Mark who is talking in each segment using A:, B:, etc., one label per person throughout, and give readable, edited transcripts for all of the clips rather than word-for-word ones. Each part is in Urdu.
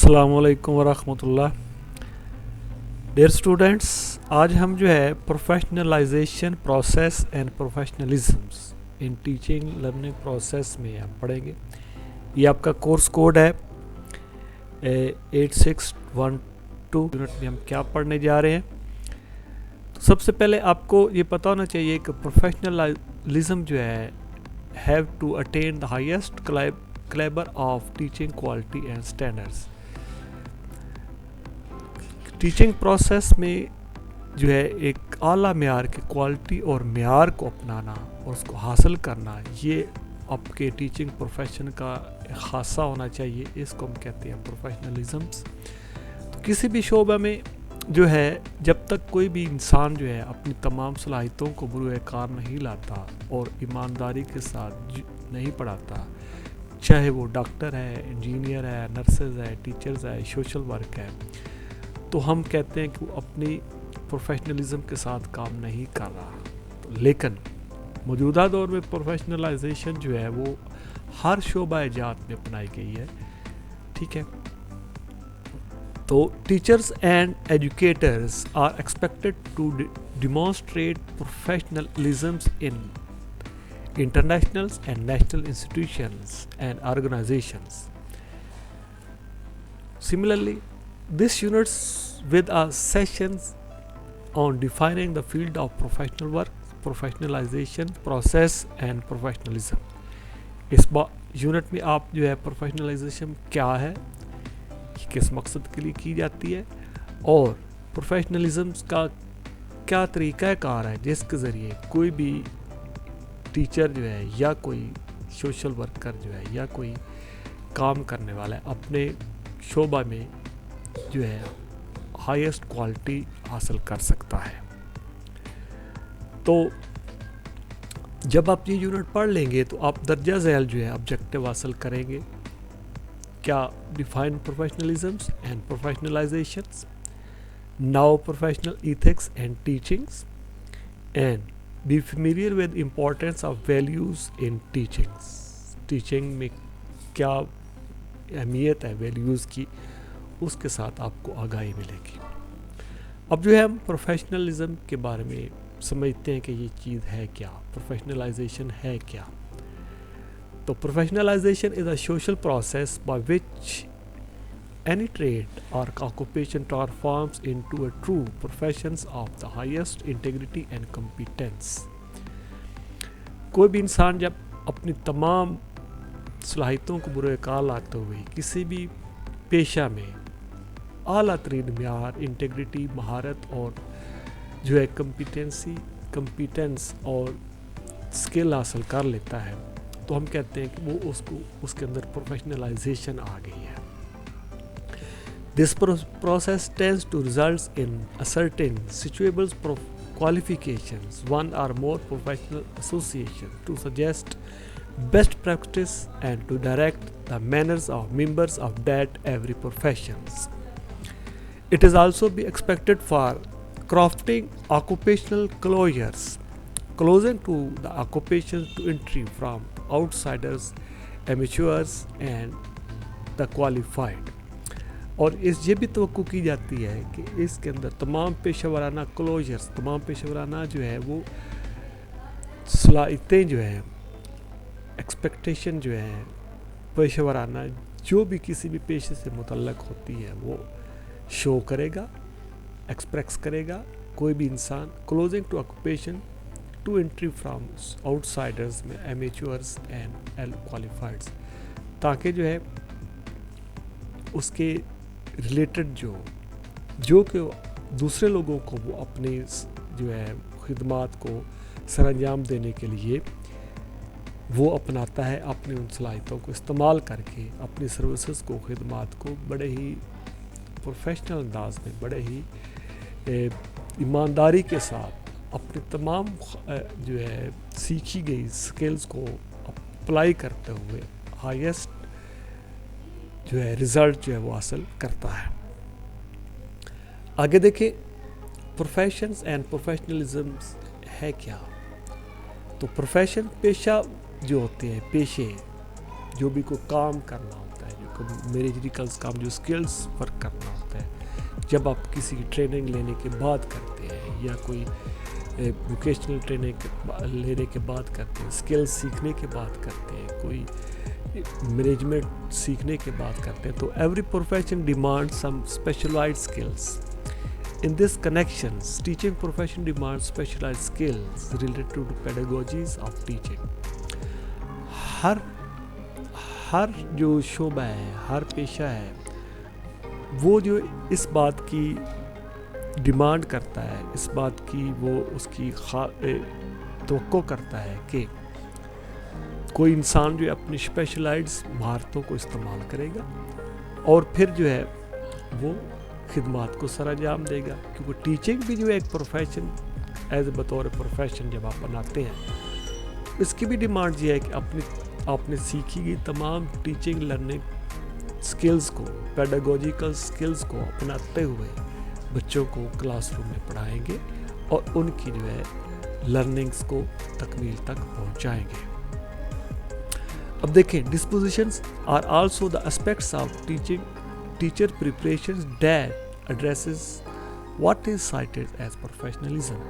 A: السلام علیکم ورحمۃ اللہ. ڈیئر اسٹوڈینٹس، آج ہم جو ہے professionalisation process and professionalisms in teaching learning process میں ہم پڑھیں گے. یہ آپ کا کورس کوڈ ہے 8612. یونٹ میں ہم کیا پڑھنے جا رہے ہیں؟ تو سب سے پہلے آپ کو یہ پتہ ہونا چاہیے کہ پروفیشنلزم جو ہے have to attain the highest calibre of teaching quality and standards. Teaching process میں جو ہے ایک اعلیٰ معیار کی کوالٹی اور معیار کو اپنانا اور اس کو حاصل کرنا، یہ آپ کے ٹیچنگ پروفیشن کا ایک خاصہ ہونا چاہیے. اس کو ہم کہتے ہیں پروفیشنلزمس. تو کسی بھی شعبہ میں جو ہے جب تک کوئی بھی انسان جو ہے اپنی تمام صلاحیتوں کو بروئے کار نہیں لاتا اور ایمانداری کے ساتھ نہیں پڑھاتا، چاہے وہ ڈاکٹر ہے، انجینئر ہے، نرسز ہے، ٹیچرز ہے، سوشل ورک ہے، تو ہم کہتے ہیں کہ وہ اپنی پروفیشنلزم کے ساتھ کام نہیں کر رہا. لیکن موجودہ دور میں پروفیشنلائزیشن جو ہے وہ ہر شعبہ جات میں اپنائی گئی ہے. ٹھیک ہے، تو teachers and educators are expected to demonstrate professionalisms in international and national institutions and organizations. Similarly, this units with a sessions on defining the field of professional work, professionalization process and professionalism. اس یونٹ میں آپ جو ہے پروفیشنلائزیشن کیا ہے، کس مقصد کے لیے کی جاتی ہے، اور پروفیشنلزم کا کیا طریقہ کار ہے جس کے ذریعے کوئی بھی ٹیچر جو ہے یا کوئی سوشل ورکر جو ہے یا کوئی کام کرنے والا ہے اپنے شعبہ میں جو ہے ہائیسٹ کوالٹی حاصل کر سکتا ہے. تو جب آپ یہ یونٹ پڑھ لیں گے تو آپ درجہ ذیل جو ہے آبجیکٹیو حاصل کریں گے. کیا؟ Define professionalisms and professionalisations, now professional ethics and teachings, and be familiar with importance of values in teachings. Teaching میں کیا اہمیت ہے ویلیوز کی، اس کے ساتھ آپ کو آگاہی ملے گی. اب جو ہے ہم پروفیشنلزم کے بارے میں سمجھتے ہیں کہ یہ چیز ہے کیا، پروفیشنلائزیشن ہے کیا. تو professionalisation is a social process by which any trade or occupation transforms into a true professions of the highest integrity and competence. کوئی بھی انسان جب اپنی تمام صلاحیتوں کو بروئے کار لاتے ہوئے کسی بھی پیشہ میں اعلیٰ ترین معیار، انٹیگریٹی، مہارت اور جو ہے کمپیٹنس اور اسکل حاصل کر لیتا ہے، تو ہم کہتے ہیں کہ وہ اس کے اندر پروفیشنلائزیشن آ گئی ہے. This process tends to result in ascertain suitable qualifications, one or more professional associations to suggest best practice and to direct the manners of members of that every professions. It is also be expected for crafting occupational closing to the occupations to entry from outsiders, amateurs and the qualified. اور یہ بھی توقع کی جاتی ہے کہ اس کے اندر تمام پیشہ ورانہ کلوجرز، تمام پیشہ ورانہ جو ہے وہ صلاحیتیں جو ہیں، ایکسپیکٹیشن جو ہے پیشہ ورانہ جو بھی کسی بھی پیشے سے متعلق ہوتی ہے وہ شو کرے گا، ایکسپریس کرے گا کوئی بھی انسان. Closing to occupation to entry from outsiders میں امیچورز اینڈ کوالیفائڈس، تاکہ جو ہے اس کے ریلیٹڈ جو کہ دوسرے لوگوں کو وہ اپنی جو ہے خدمات کو سر انجام دینے کے لیے وہ اپناتا ہے، اپنی ان صلاحیتوں کو استعمال کر کے اپنی سروسز کو، خدمات کو بڑے ہی پروفیشنل انداز میں، بڑے ہی ایمانداری کے ساتھ اپنی تمام جو ہے سیکھی گئی سکلز کو اپلائی کرتے ہوئے ہائیسٹ جو ہے رزلٹ جو ہے وہ حاصل کرتا ہے. آگے دیکھیں پروفیشنز اینڈ پروفیشنلزمز ہے کیا. تو پروفیشن پیشہ جو ہوتے ہیں، پیشے جو بھی کوئی کام کرنا ہوتا ہے، جو مینیجریکل کام جو اسکلس ورک کرنا ہوتا ہے. جب آپ کسی ٹریننگ لینے کے بعد کرتے ہیں یا کوئی ووکیشنل ٹریننگ لینے کے بعد کرتے ہیں, اسکلس سیکھنے کے بعد کرتے ہیں, کوئی مینجمنٹ سیکھنے کے بعد کرتے ہیں, تو every profession demand some specialized skills. In this connections, teaching profession demands specialized skills related to the pedagogies of teaching. ہر جو شعبہ ہے, ہر پیشہ ہے, وہ جو اس بات کی ڈیمانڈ کرتا ہے, اس بات کی وہ اس کی توقع کرتا ہے کہ کوئی انسان جو ہے اپنی اسپیشلائزڈ مہارتوں کو استعمال کرے گا اور پھر جو ہے وہ خدمات کو سر انجام دے گا. کیونکہ ٹیچنگ بھی جو ہے ایک پروفیشن ایز اے بطور پروفیشن جب آپ بناتے ہیں, اس کی بھی ڈیمانڈ یہ ہے کہ آپ نے سیکھی گئی تمام ٹیچنگ لرننگ سکلز کو, پیڈاگوجیکل سکلز کو اپناتے ہوئے بچوں کو کلاس روم میں پڑھائیں گے اور ان کی جو ہے لرننگز کو تکمیل تک پہنچائیں گے. اب دیکھیں, dispositions are also the aspects of teacher preparations that addresses what is cited as professionalism.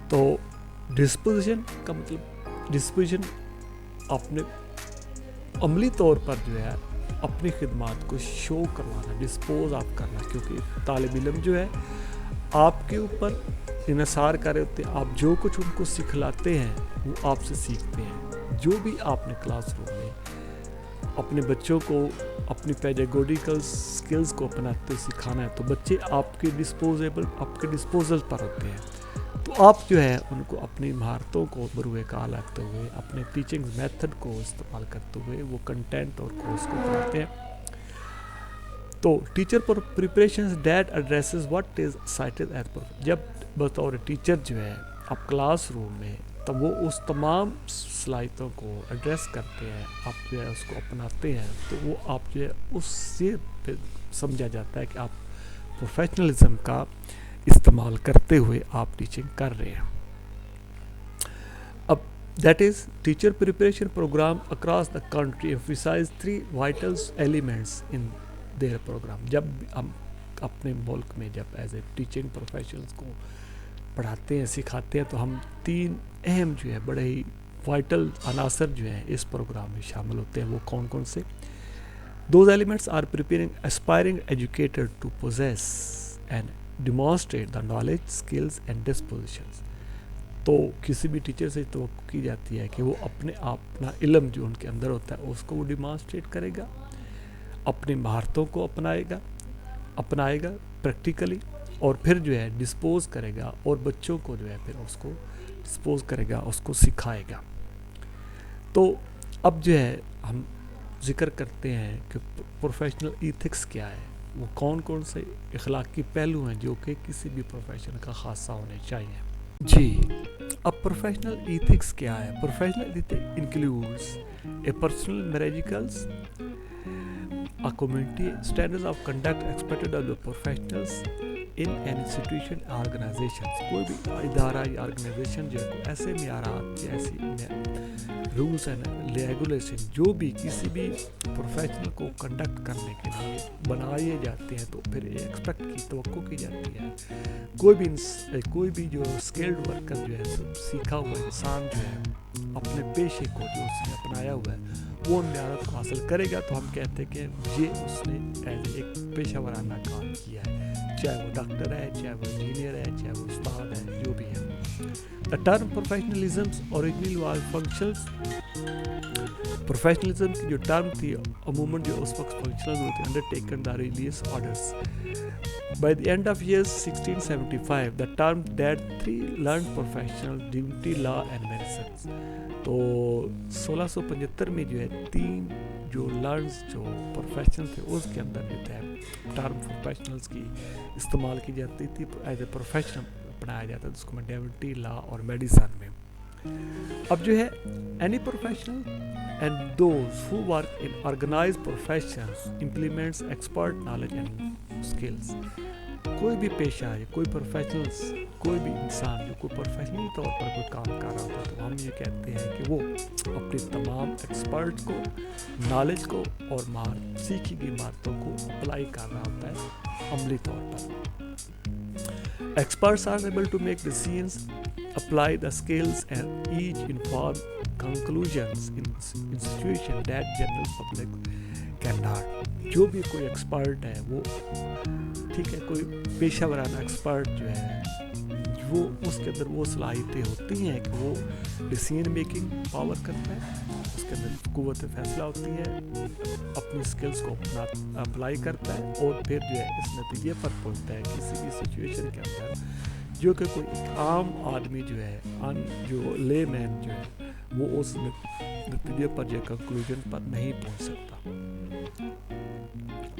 A: تو ڈسپوزیشن کا مطلب ڈسپوزیشن اپنے عملی طور پر جو ہے اپنی خدمات کو شو کروانا, ڈسپوز آف کرنا, کیونکہ طالب علم جو ہے آپ کے اوپر انحصار کر رہے ہوتے ہیں. آپ جو کچھ ان کو سکھلاتے ہیں وہ آپ سے سیکھتے ہیں. جو بھی آپ نے کلاس روم میں اپنے بچوں کو اپنی پیڈاگوجیکل سکلز کو اپناتے سکھانا ہے, تو بچے آپ کے ڈسپوزل پر ہوتے ہیں. تو آپ جو ہے ان کو اپنی مہارتوں کو بروئے کار رکھتے ہوئے, اپنے ٹیچنگ میتھڈ کو استعمال کرتے ہوئے وہ کنٹینٹ اور کورس کو پڑھاتے ہیں. تو ٹیچر پر preparations that addresses what is cited as, جب بطور ٹیچر جو ہے آپ کلاس روم میں تب وہ اس تمام صلاحیتوں کو ایڈریس کرتے ہیں, آپ جو ہے اس کو اپناتے ہیں, تو وہ آپ جو ہے اس سے سمجھا جاتا ہے کہ آپ پروفیشنلزم کا استعمال کرتے ہوئے آپ ٹیچنگ کر رہے ہیں. اب that is teacher preparation program across the country emphasize 3 vital elements in their program. جب ہم اپنے ملک میں جب ایز اے ٹیچنگ پروفیشنلز کو پڑھاتے ہیں سکھاتے ہیں, تو ہم 3 اہم جو ہے بڑے ہی وائٹل عناصر جو ہیں اس پروگرام میں شامل ہوتے ہیں. وہ کون کون سے؟ Those elements are preparing aspiring educator to possess and demonstrate the knowledge skills and dispositions. تو کسی بھی ٹیچر سے توقع کی جاتی ہے کہ وہ اپنا علم جو ان کے اندر ہوتا ہے اس کو وہ ڈیمانسٹریٹ کرے گا, اپنی مہارتوں کو اپنائے گا پریکٹیکلی, اور پھر جو ہے ڈسپوز کرے گا اور بچوں کو جو ہے پھر اس کو ڈسپوز کرے گا, اس کو سکھائے گا. تو اب جو ہے ہم ذکر کرتے ہیں کہ پروفیشنل ایتھکس کیا ہے, وہ کون کون سے اخلاقی پہلو ہیں جو کہ کسی بھی پروفیشن کا خاصہ ہونے چاہیے. جی, اب پروفیشنل ایتھکس کیا ہے؟ Professional ethics includes a personal میریجیکلز a community standards of conduct expected of the professionals in an institution organizations. کوئی بھی ادارہ یا آرگنائزیشن جو ہے کوئی ایسے معیارات یا ایسی رولز اینڈ ریگولیشن جو بھی کسی بھی پروفیشنل کو کنڈکٹ کرنے کے لیے بنائے جاتے ہیں, تو پھر ایکسپیکٹ کی توقع کی جاتی ہے کوئی بھی جو اسکلڈ ورکر جو ہے سیکھا ہوا انسان جو ہے اپنے پیشے کو جو اس نے اپنایا ہوا ہے وہ ان معیارات کو حاصل کرے گا, تو ہم کہتے ہیں کہ یہ اس نے ایز ایک پیشہ ورانہ کام کیا ہے, چاہے وہ ڈاکٹر ہے, چاہے وہ انجینئر ہے, چاہے وہ استاد ہے, جو بھی ہے. The term professionalism originally was functions. Professionalism کی جو ٹرم تھی عموماً جو اس وقت فنکشنل ہوتے ہیں undertaken the religious orders. By the end of year 1675, the term that 3 learned professional duty, law and medicine. تو 1675 میں جو ہے 3 جو لرنس جو پروفیشنل تھے اس کے اندر جو ہے ٹرم پروفیشنلز کی استعمال کی جاتی تھی, ایز اے پروفیشنل بنایا جاتا ہے جس کو میں ڈیوٹی, لا اور میڈیسن میں. اب جو ہے any professional and those who work in organized professions implements expert knowledge and skills. کوئی بھی پیشہ ہے، کوئی پروفیشنلز، کوئی بھی انسان جو کوئی پروفیشنل طور پر کوئی کام کر رہا ہوتا ہے تو ہم یہ کہتے ہیں کہ وہ اپنی تمام ایکسپرٹ کو، نالج کو اور سیکھی گئی مہارتوں کو اپلائی کر رہا ہوتا ہے عملی طور پر۔ Experts are able to make decisions, apply the skills and each inform conclusions in situation that general public cannot۔ جو بھی کوئی ایکسپرٹ ہے وہ ٹھیک ہے، کوئی پیشہ ورانہ ایکسپرٹ جو ہے وہ اس کے اندر وہ صلاحیتیں ہوتی ہیں کہ وہ ڈیسیژن میکنگ پاور کرتا ہے، اس کے اندر قوت فیصلہ ہوتی ہے، اپنی سکلز کو اپنا اپلائی کرتا ہے اور پھر جو ہے اس نتیجے پر پہنچتا ہے کسی بھی سچویشن کے اندر جو کہ کوئی عام آدمی جو ہے جو لے مین جو ہے وہ اس نتیجے پر جو کنکلوژن پر نہیں پہنچ سکتا۔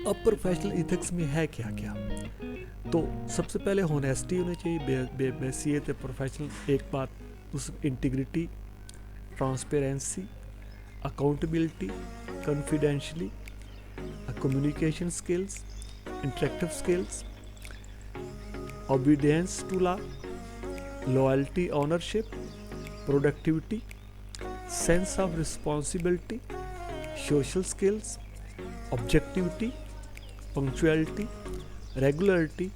A: اب پروفیشنل ایتھکس میں ہے کیا کیا؟ تو سب سے پہلے ہونیسٹی ہونی چاہیے، بحیثیت پروفیشنل ایک بات، integrity, transparency, accountability, confidentiality, communication skills, interactive skills, obedience to law، loyalty، ownership، productivity، sense of responsibility، social skills، objectivity، punctuality، regularity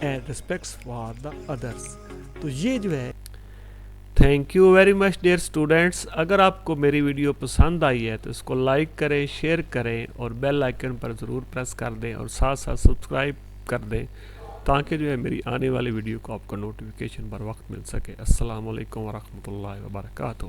A: and respects for the others۔ تو یہ جو ہے thank you very much dear students. اگر آپ کو میری ویڈیو پسند آئی ہے تو اس کو لائک کریں، شیئر کریں اور بیل آئیکن پر ضرور پریس کر دیں اور ساتھ ساتھ سبسکرائب کر دیں تاکہ جو ہے میری آنے والی ویڈیو کو آپ کو نوٹیفیکیشن پر وقت مل سکے۔ السلام علیکم ورحمۃ اللہ وبرکاتہ۔